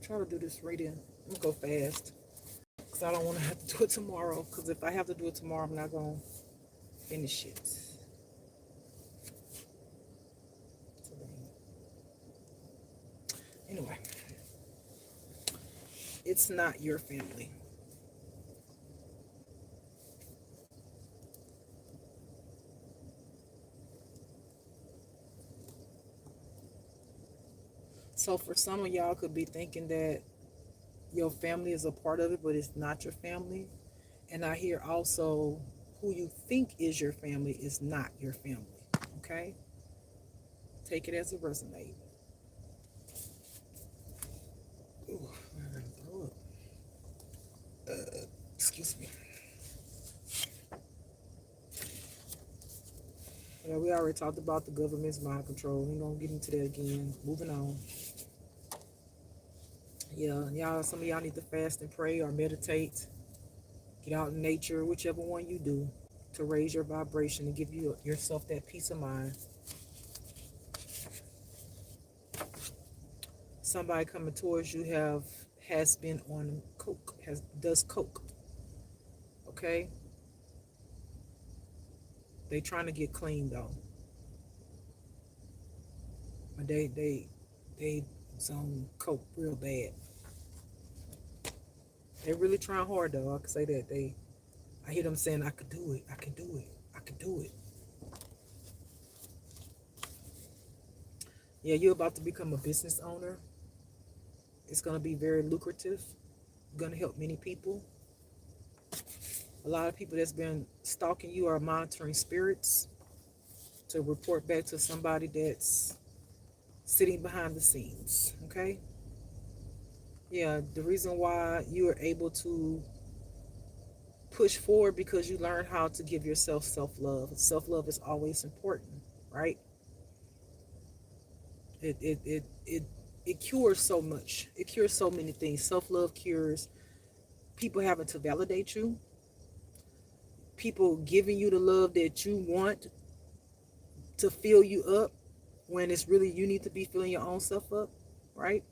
Try to do this reading. I'm gonna go fast because I don't want to have to do it tomorrow. Because if I have to do it tomorrow, I'm not gonna finish it. Anyway, it's not your family. So for some of y'all could be thinking that your family is a part of it, but it's not your family. And I hear also who you think is your family is not your family. Okay? Take it as it resonates. Ooh, I gotta throw up. Excuse me. Yeah, we already talked about the government's mind control. We ain't gonna get into that again. Moving on. Yeah, y'all. Some of y'all need to fast and pray or meditate. Get out in nature, whichever one you do, to raise your vibration and give you yourself that peace of mind. Somebody coming towards you has been on coke, does coke. Okay, they trying to get clean though. But they on coke real bad. They really trying hard though. I can say that I hear them saying, "I could do it. I can do it. I can do it." Yeah, you're about to become a business owner. It's gonna be very lucrative. Gonna help many people. A lot of people that's been stalking you are monitoring spirits to report back to somebody that's sitting behind the scenes. Okay. Yeah, the reason why you are able to push forward because you learn how to give yourself self-love. Self-love is always important, right? It cures so much. It cures so many things. Self-love cures people having to validate you, people giving you the love that you want to fill you up when it's really you need to be filling your own self up, right?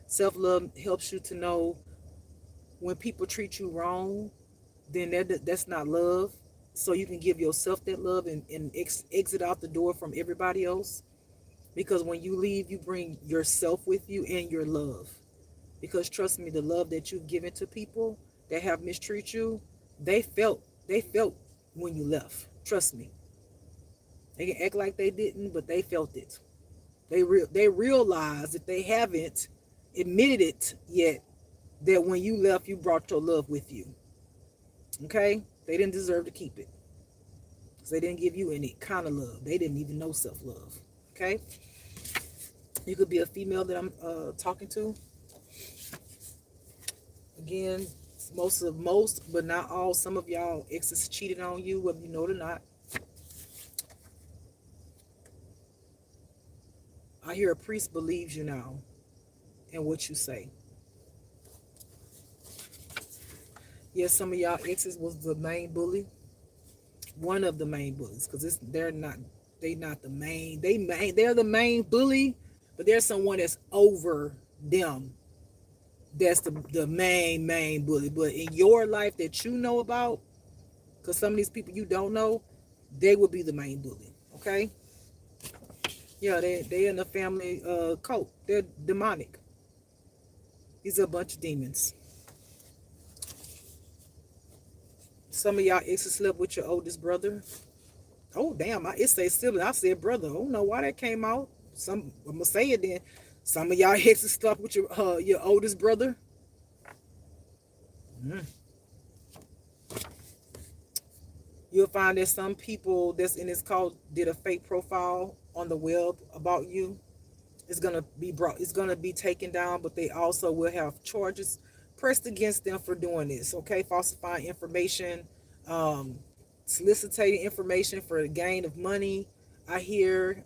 Self-love helps you to know when people treat you wrong, then that's not love. So you can give yourself that love and exit out the door from everybody else. Because when you leave, you bring yourself with you and your love. Because trust me, the love that you've given to people that have mistreated you, they felt when you left. Trust me. They can act like they didn't, but they felt it. They realized that they haven't admitted it yet, that when you left, you brought your love with you. Okay? They didn't deserve to keep it. Because they didn't give you any kind of love. They didn't even know self-love. Okay? You could be a female that I'm talking to. Again, most, but not all. Some of y'all exes cheated on you, whether you know it or not. I hear a priest believes you now and what you say. Yes, some of y'all exes was the main bully, one of the main bullies, because they not the main. They're the main bully, but there's someone that's over them. That's the main bully. But in your life that you know about, because some of these people you don't know, they will be the main bully. Okay? Yeah, they in the family cult. They're demonic. These are a bunch of demons. Some of y'all exes slept with your oldest brother. Oh damn! It say sibling. I said brother. I don't know why that came out. I'm gonna say it then. Some of y'all exes slept with your oldest brother. Mm. You'll find that some people that's in this cult did a fake profile on the web about you. It's gonna be brought. It's gonna be taken down, but they also will have charges pressed against them for doing this. Okay, falsifying information, um, soliciting information for the gain of money. I hear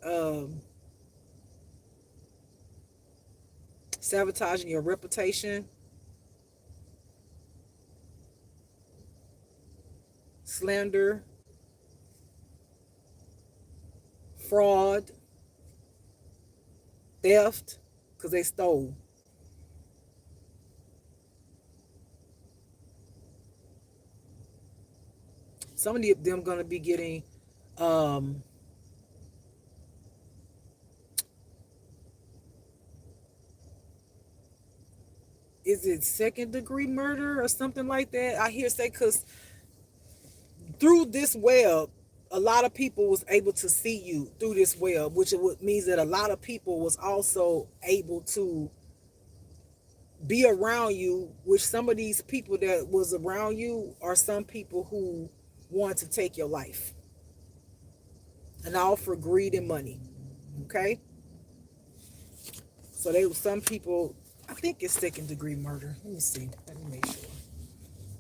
sabotaging your reputation, slander, fraud, theft, because they stole. Some of them going to be getting, um, is it second degree murder or something like that? I hear say because through this web, a lot of people was able to see you through this web, which means that a lot of people was also able to be around you, which some of these people that was around you are some people who want to take your life, and all for greed and money. Okay, so they some people, I think it's second degree murder. Let me see, let me make sure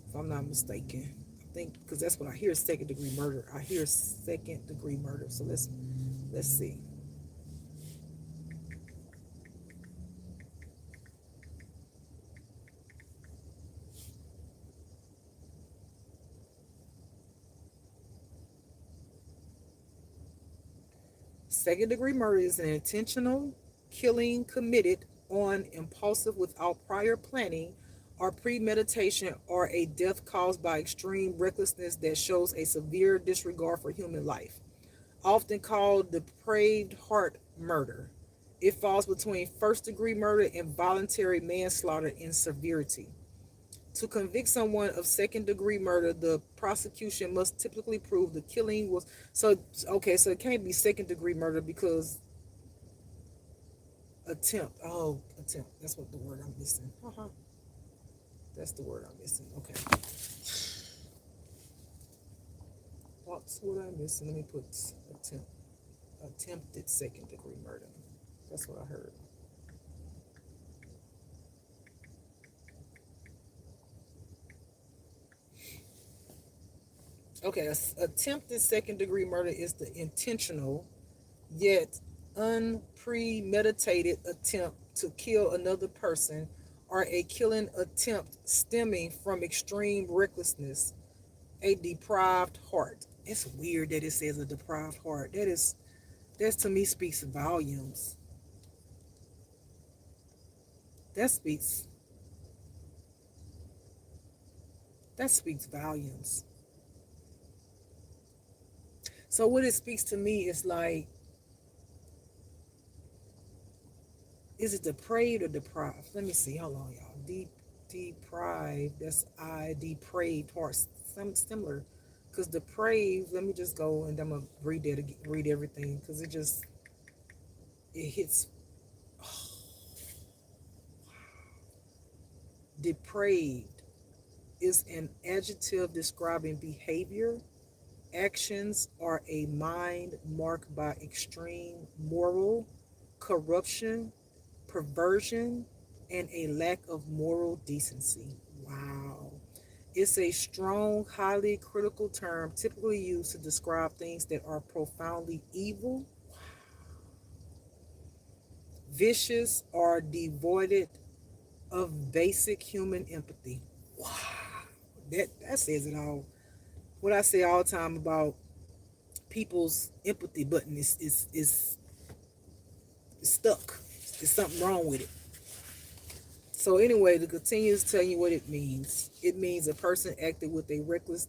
if I'm not mistaken. I think because that's what I hear, second degree murder. I hear second degree murder. So let's see. Second degree murder is an intentional killing committed on impulsive without prior planning or premeditation, or a death caused by extreme recklessness that shows a severe disregard for human life. Often called depraved heart murder. It falls between first degree murder and voluntary manslaughter in severity. To convict someone of second degree murder, the prosecution must typically prove the killing was so okay, so it can't be second degree murder because attempt. Oh, attempt. That's what the word I'm missing. That's the word I'm missing. Okay. What's what I'm missing? Let me put attempt. Attempted second degree murder. That's what I heard. Okay, attempted second degree murder is the intentional yet unpremeditated attempt to kill another person, or a killing attempt stemming from extreme recklessness, a deprived heart. It's weird that it says a deprived heart. That to me speaks volumes. That speaks that speaks volumes. So what it speaks to me is like, is it depraved or deprived? Let me see. Hold on, y'all. Deprived. That's I depraved heart. Some similar. Cause depraved. Let me just go and I'm gonna read that again, read everything because it hits. Depraved is an adjective describing behavior, actions, or a mind marked by extreme moral corruption, perversion, and a lack of moral decency. Wow. It's a strong, highly critical term typically used to describe things that are profoundly evil, vicious, or devoid of basic human empathy. Wow. That says it all. What I say all the time about people's empathy button is stuck. There's something wrong with it. So anyway, to continue to tell you what it means a person acted with a reckless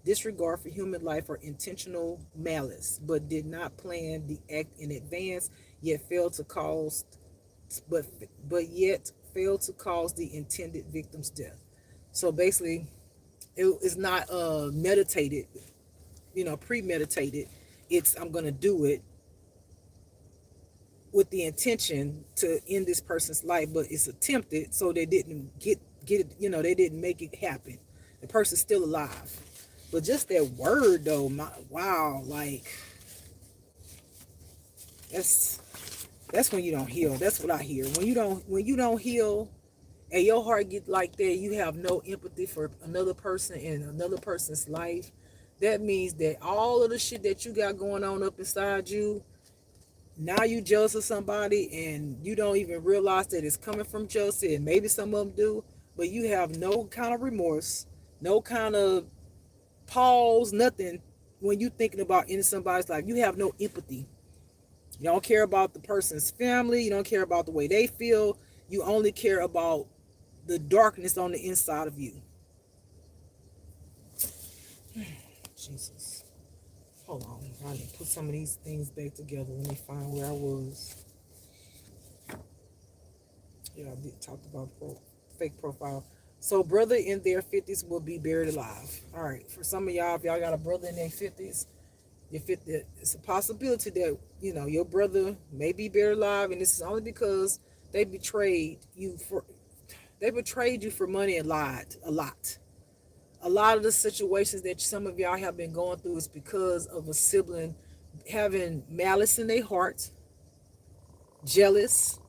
disregard for human life or intentional malice, but did not plan the act in advance, yet failed to cause, but yet failed to cause the intended victim's death. So basically, it is not meditated, premeditated. It's I'm gonna do it with the intention to end this person's life, but it's attempted, so they didn't get it. They didn't make it happen. The person's still alive, but just that word though, wow, like that's that's when you don't heal. That's what I hear. When you don't heal, and your heart get like that, you have no empathy for another person and another person's life. That means that all of the shit that you got going on up inside you, now you jealous of somebody and you don't even realize that it's coming from jealousy, and maybe some of them do, but you have no kind of remorse, no kind of pause, nothing. When you thinking about ending somebody's life, you have no empathy. You don't care about the person's family, you don't care about the way they feel, you only care about the darkness on the inside of you. Jesus. Hold on. I need to put some of these things back together. Let me find where I was. Yeah, I did talk about fake profile. So, brother in their 50s will be buried alive. All right. For some of y'all, if y'all got a brother in their 50s, your 50, it's a possibility that, your brother may be buried alive. And this is only because they betrayed you for money and lied a lot. A lot of the situations that some of y'all have been going through is because of a sibling having malice in their heart, jealous,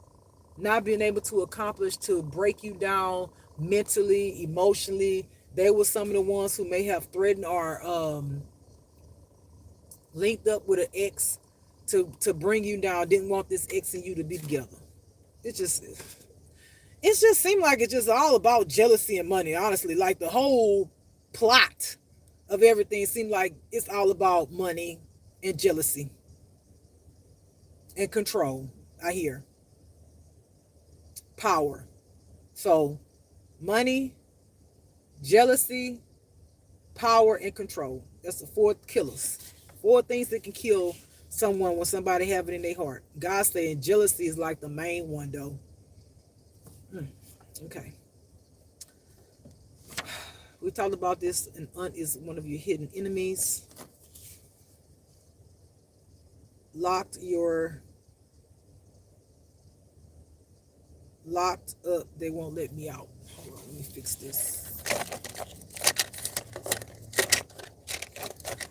not being able to accomplish to break you down mentally, emotionally. They were some of the ones who may have threatened or linked up with an ex to bring you down. Didn't want this ex and you to be together. It just seemed like it's just all about jealousy and money. Honestly, like the whole plot of everything seemed like it's all about money and jealousy and control. I hear power. So money, jealousy, power, and control. That's the four killers. Four things that can kill someone when somebody have it in their heart. God saying jealousy is like the main one though. Okay. We talked about this, and is one of your hidden enemies. Locked up, they won't let me out. Hold on, let me fix this.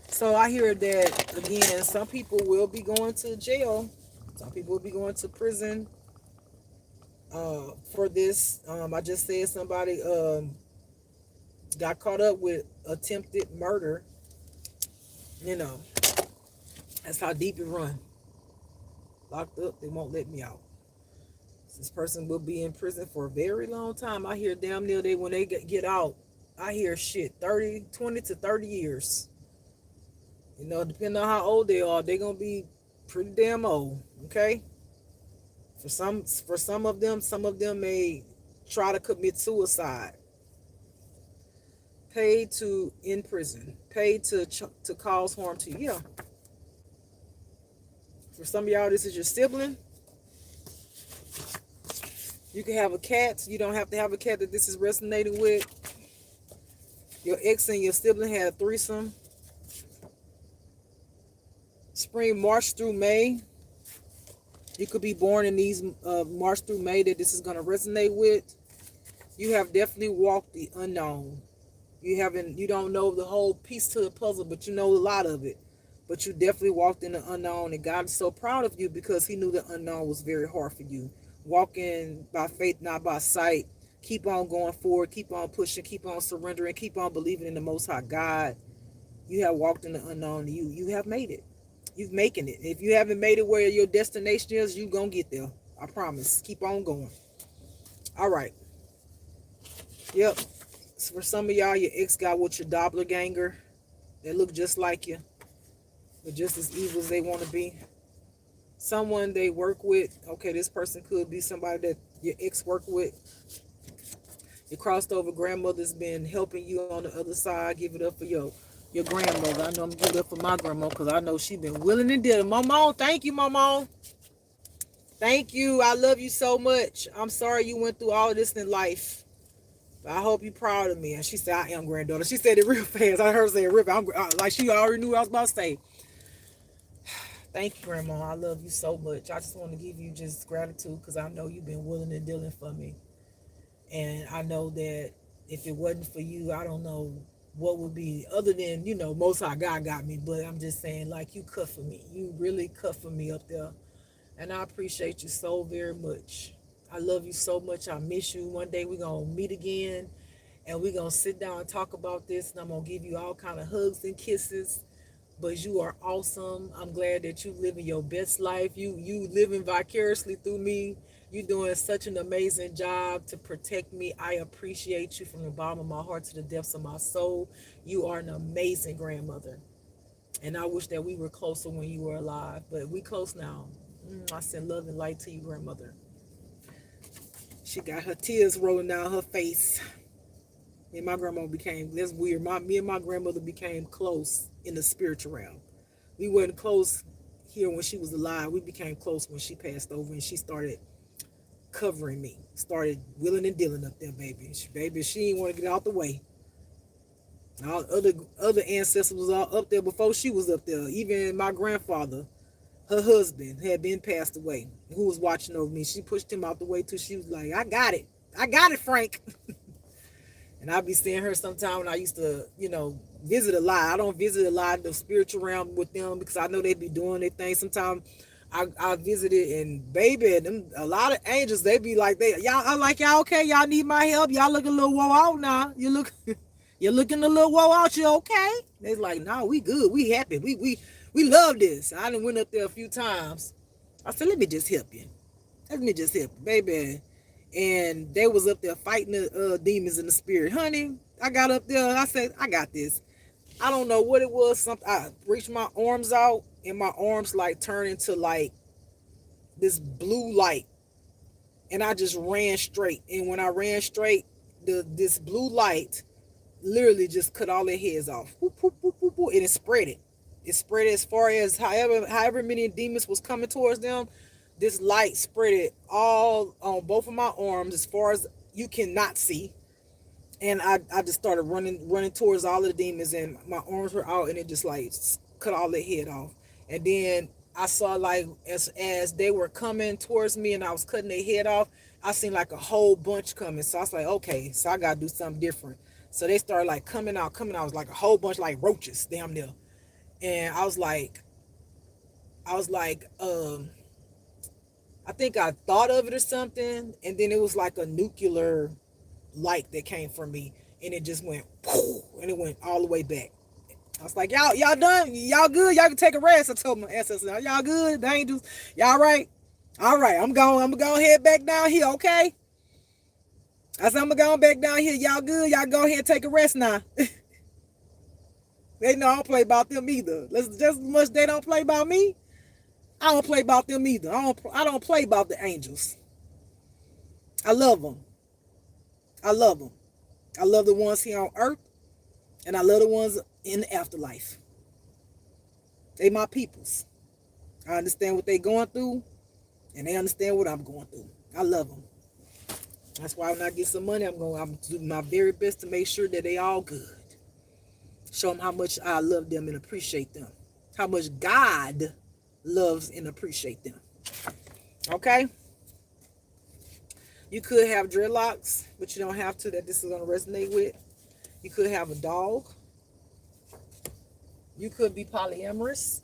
So I hear that again, some people will be going to jail. Some people will be going to prison for this. I just said somebody got caught up with attempted murder. That's how deep it run. Locked up, they won't let me out. This person will be in prison for a very long time. I hear damn near when they get out, I hear shit 20 to 30 years. Depending on how old they are, they're gonna be pretty damn old. Okay. For some of them may try to commit suicide. Paid to in prison. Paid to cause harm to you. Yeah. For some of y'all, this is your sibling. You can have a cat. You don't have to have a cat that this is resonating with. Your ex and your sibling had a threesome. Spring, March through May. You could be born in these March through May that this is going to resonate with. You have definitely walked the unknown. You don't know the whole piece to the puzzle, but you know a lot of it. But you definitely walked in the unknown, and God is so proud of you because he knew the unknown was very hard for you. Walking by faith, not by sight. Keep on going forward. Keep on pushing. Keep on surrendering. Keep on believing in the Most High God. You have walked in the unknown. You have made it. You're making it. If you haven't made it where your destination is, you're going to get there. I promise. Keep on going. All right. Yep. So for some of y'all, your ex got with your doppelganger. They look just like you, but just as evil as they want to be. Someone they work with. Okay, this person could be somebody that your ex worked with. Your crossed over grandmother's been helping you on the other side. Give it up for your grandmother. I know I'm giving it up for my grandma because I know she been willing and dealing. Mama, thank you, Mama. Thank you. I love you so much. I'm sorry you went through all of this in life. I hope you're proud of me. And she said, I am, granddaughter. She said it real fast. I heard her say it real fast. Like she already knew what I was about to say. Thank you, Grandma. I love you so much. I just want to give you just gratitude because I know you've been willing and dealing for me. And I know that if it wasn't for you, I don't know what would be other than, Most High God got me. But I'm just saying, like, you cut for me. You really cut for me up there. And I appreciate you so very much. I love you so much. I miss you. One day we're going to meet again and we're going to sit down and talk about this. And I'm going to give you all kind of hugs and kisses. But you are awesome. I'm glad that you living your best life. You living vicariously through me. You're doing such an amazing job to protect me. I appreciate you from the bottom of my heart to the depths of my soul. You are an amazing grandmother. And I wish that we were closer when you were alive. But we close now. I send love and light to you, grandmother. She got her tears rolling down her face. Me and my grandma became, that's weird. Me and my grandmother became close in the spiritual realm. We weren't close here when she was alive. We became close when she passed over, and she started covering me. Started willing and dealing up there, baby. She didn't want to get out the way. All other ancestors was all up there before she was up there. Even my grandfather, her husband, had been passed away, who was watching over me. She pushed him out the way too. She was like, I got it. I got it, Frank. And I'd be seeing her sometime when I used to, visit a lot. I don't visit a lot of the spiritual realm with them because I know they be doing their thing. Sometimes I visited, and baby, them a lot of angels, they be like, y'all, I like, y'all okay? Y'all need my help? Y'all look a little woe out now. You're looking a little woe out. You okay? They like, no, we good. We happy. We love this. I done went up there a few times. I said, let me just help you. Let me just help you, baby. And they was up there fighting the demons in the spirit. Honey, I got up there. I said, I got this. I don't know what it was. Something. I reached my arms out, and my arms like turned into like this blue light, and I just ran straight. And when I ran straight, this blue light literally just cut all their heads off. Whoop, whoop, whoop, whoop, whoop, and it spread it. It spread it as far as however many demons was coming towards them. This light spread it all on both of my arms as far as you cannot see. And I just started running towards all of the demons, and my arms were out, and it just like cut all their head off. And then I saw like as they were coming towards me and I was cutting their head off, I seen like a whole bunch coming. So I was like, okay, so I gotta do something different. So they started like coming out. It was like a whole bunch like roaches damn near. And I was like, I think I thought of it or something, and then it was like a nuclear light that came from me, and it just went, and it went all the way back. I was like, y'all done? Y'all good? Y'all can take a rest. I told my ancestors, y'all good? The angels, y'all right? All right, I'm gonna head back down here, okay? I said, I'm gonna go back down here. Y'all good? Y'all go ahead and take a rest now. They know I don't play about them either. Just as much they don't play about me, I don't play about them either. I don't play about the angels. I love them. I love them. I love the ones here on earth, and I love the ones in the afterlife. They my peoples. I understand what they going through, and they understand what I'm going through. I love them. That's why when I get some money, I'm do my very best to make sure that they all good. Show them how much I love them and appreciate them. How much God loves and appreciate them. Okay? You could have dreadlocks, but you don't have to, that this is going to resonate with. You could have a dog. You could be polyamorous.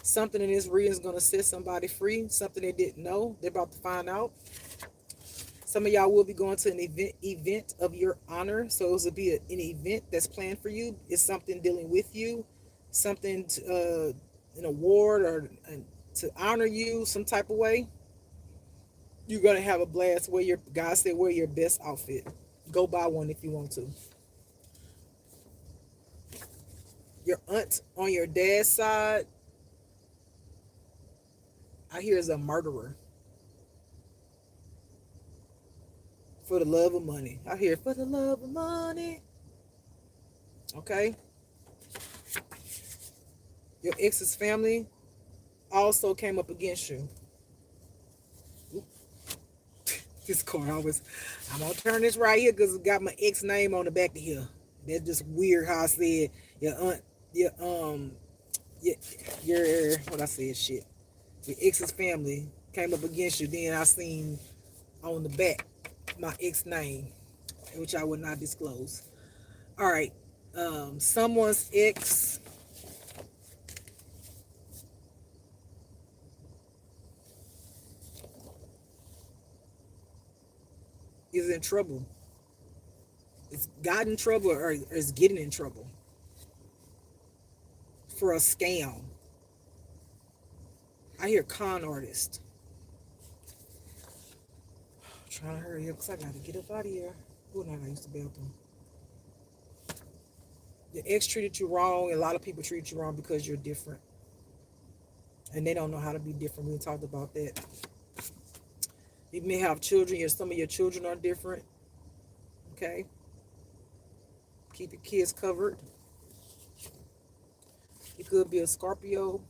Something in this reading is going to set somebody free. Something they didn't know. They're about to find out. Some of y'all will be going to an event of your honor. So it will be an event that's planned for you. It's something dealing with you. Something, an award or to honor you some type of way. You're going to have a blast. God said, wear your best outfit. Go buy one if you want to. Your aunt on your dad's side, I hear, is a murderer. For the love of money. I hear, for the love of money. Okay? Your ex's family also came up against you. This card always, I'm going to turn this right here because it got my ex name on the back of here. That's just weird how I said your aunt, your, what I said, shit. Your ex's family came up against you. Then I seen on the back my ex name, which I would not disclose. All right. Someone's ex is in trouble. It's got in trouble or is getting in trouble for a scam. I hear con artist. I'm trying to hurry up because I got to get up out of here. Oh, no, I used to be able to. Your ex treated you wrong. A lot of people treat you wrong because you're different. And they don't know how to be different. We talked about that. You may have children, some of your children are different. Okay? Keep your kids covered. It could be a Scorpio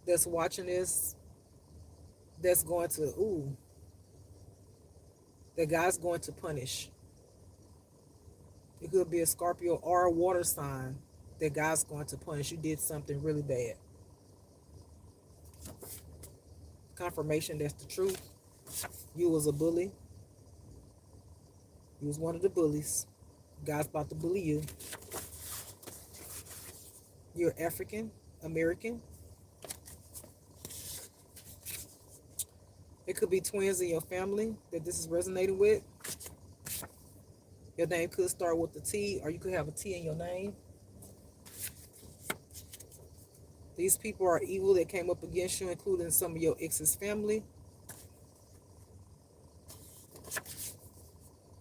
that's watching this, that's going to, ooh, that God's going to punish. It could be a Scorpio or a water sign that God's going to punish. You did something really bad. Confirmation that's the truth. You was a bully. You was one of the bullies. God's about to bully you. You're African American. It could be twins in your family that this is resonating with. Your name could start with a T, or you could have a T in your name. These people are evil that came up against you, including some of your ex's family.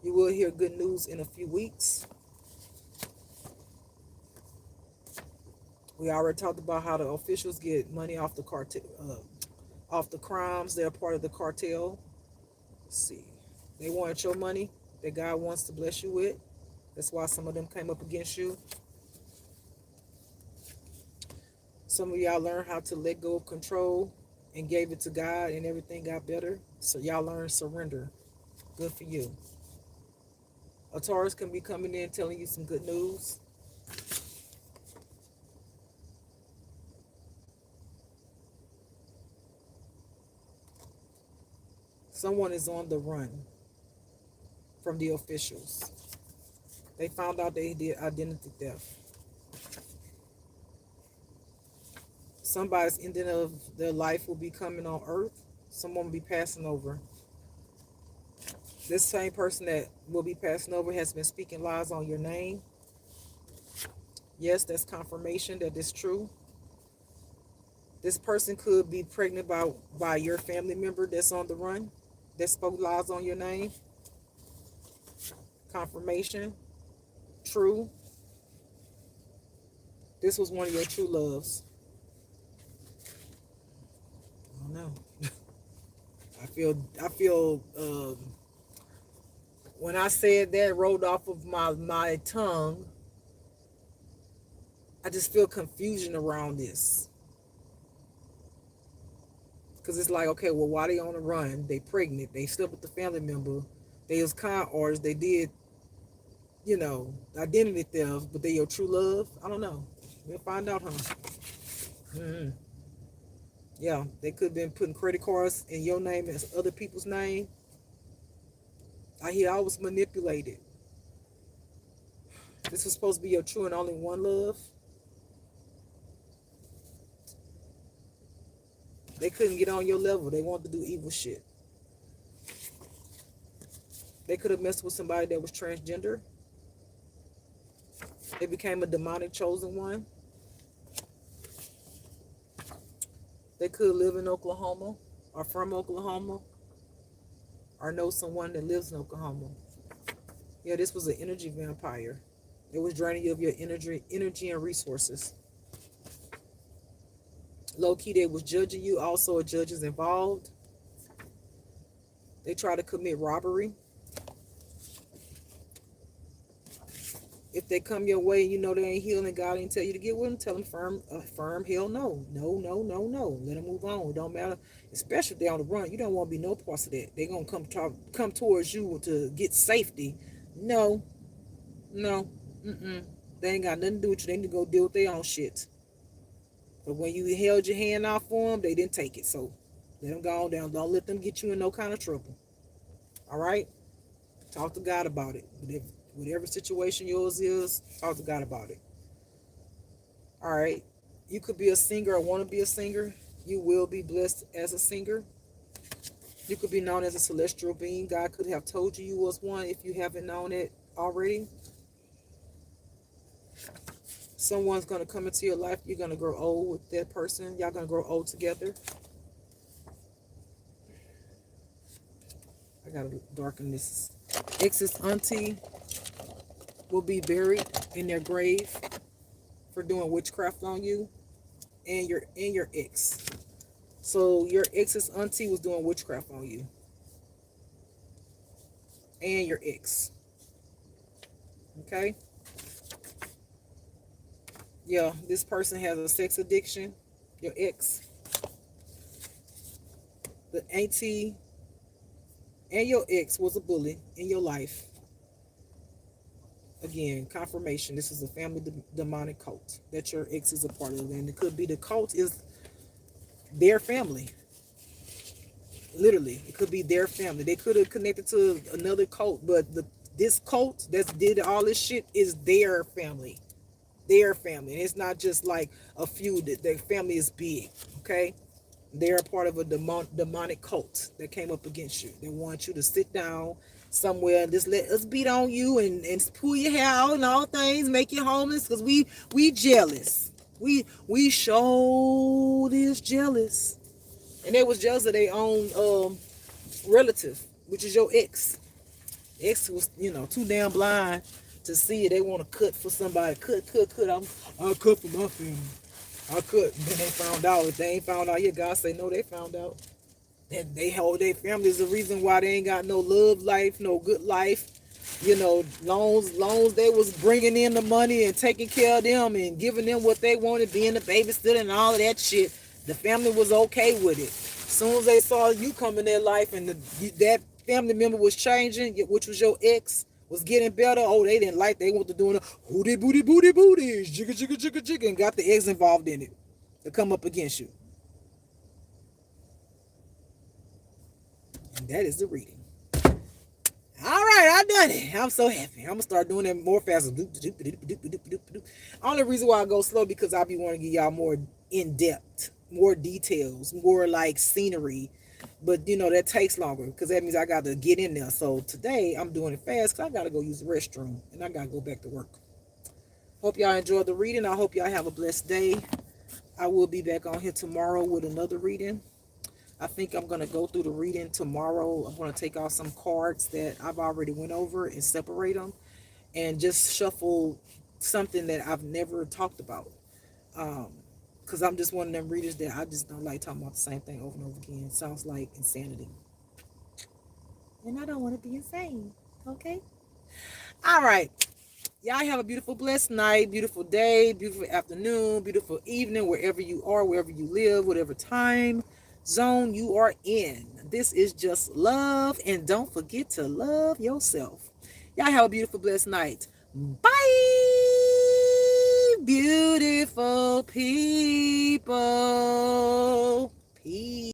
You will hear good news in a few weeks. We already talked about how the officials get money off the cartel, off the crimes. They're part of the cartel. Let's see. They wanted your money that God wants to bless you with. That's why some of them came up against you. Some of y'all learned how to let go of control and gave it to God, and everything got better. So y'all learned surrender. Good for you. A Taurus can be coming in telling you some good news. Someone is on the run from the officials. They found out they did identity theft. Somebody's ending of their life will be coming on earth. Someone will be passing over. This same person that will be passing over has been speaking lies on your name. Yes, that's confirmation that it's true. This person could be pregnant by your family member that's on the run, that spoke lies on your name. Confirmation. True. This was one of your true loves. I don't know. I feel when I said that, rolled off of my tongue, I just feel confusion around this. Because it's like, okay, well, why they on the run? They pregnant. They slept with the family member. They was con artists. They did, identity theft, but they your true love? I don't know. We'll find out, huh? Mm-hmm. Yeah, they could have been putting credit cards in your name as other people's name. I hear I was manipulated. This was supposed to be your true and only one love. They couldn't get on your level. They wanted to do evil shit. They could have messed with somebody that was transgender. They became a demonic chosen one. They could live in Oklahoma, or from Oklahoma, or know someone that lives in Oklahoma. Yeah, this was an energy vampire. It was draining you of your energy and resources. Low key, they was judging you. Also, a judge is involved. They try to commit robbery. If they come your way and you know they ain't healing, God ain't tell you to get with them, tell them firm hell no. No, no, no, no. Let them move on. It don't matter. Especially if they're on the run. You don't want to be no parts of that. They're going to come towards you to get safety. No. They ain't got nothing to do with you. They need to go deal with their own shit. But when you held your hand out for them, they didn't take it. So let them go on down. Don't let them get you in no kind of trouble. All right? Talk to God about it. Whatever situation yours is, talk to God about it. All right. You could be a singer or want to be a singer. You will be blessed as a singer. You could be known as a celestial being. God could have told you was one if you haven't known it already. Someone's going to come into your life. You're going to grow old with that person. Y'all going to grow old together. I got to darken this. Ex's auntie will be buried in their grave for doing witchcraft on you and your ex. So your ex's auntie was doing witchcraft on you and your ex. Okay? Yeah, this person has a sex addiction. Your ex, the auntie, and your ex was a bully in your life. Again, confirmation. This is a family demonic cult that your ex is a part of, and it could be the cult is their family. Literally, it could be their family. They could have connected to another cult, but this cult that did all this shit is their family. Their family. And it's not just like a few. That their family is big. Okay, they're a part of a demonic cult that came up against you. They want you to sit down somewhere and just let us beat on you and pull your hair out and all things, make you homeless because we jealous. We show this jealous. And they was jealous of their own relative, which is your ex. Ex was, too damn blind to see it. They want to cut for somebody. Cut. I'll cut for my family. I could. Then they found out. If they ain't found out yet, God say no, they found out. And they hold their family is the reason why they ain't got no love life, no good life. Loans they was bringing in the money and taking care of them and giving them what they wanted, being the babysitter and all of that shit. The family was okay with it. As soon as they saw you come in their life and that family member was changing, which was your ex, was getting better. Oh, they didn't like. They want to do hootie booty, jigga, and got the ex involved in it to come up against you. And that is the reading. All right, I done it. I'm so happy. I'm gonna start doing it more faster. Only reason why I go slow because I be wanting to give y'all more in depth, more details, more like scenery. But that takes longer because that means I got to get in there. So today I'm doing it fast because I got to go use the restroom and I got to go back to work. Hope y'all enjoyed the reading. I hope y'all have a blessed day. I will be back on here tomorrow with another reading. I think I'm going to go through the reading tomorrow. I'm going to take off some cards that I've already went over and separate them and just shuffle something that I've never talked about. Because I'm just one of them readers that I just don't like talking about the same thing over and over again. It sounds like insanity. And I don't want to be insane. Okay? All right. Y'all have a beautiful, blessed night, beautiful day, beautiful afternoon, beautiful evening, wherever you are, wherever you live, whatever time zone you are in. This is just love, and don't forget to love yourself. Y'all have a beautiful, blessed night. Bye, beautiful people. Peace.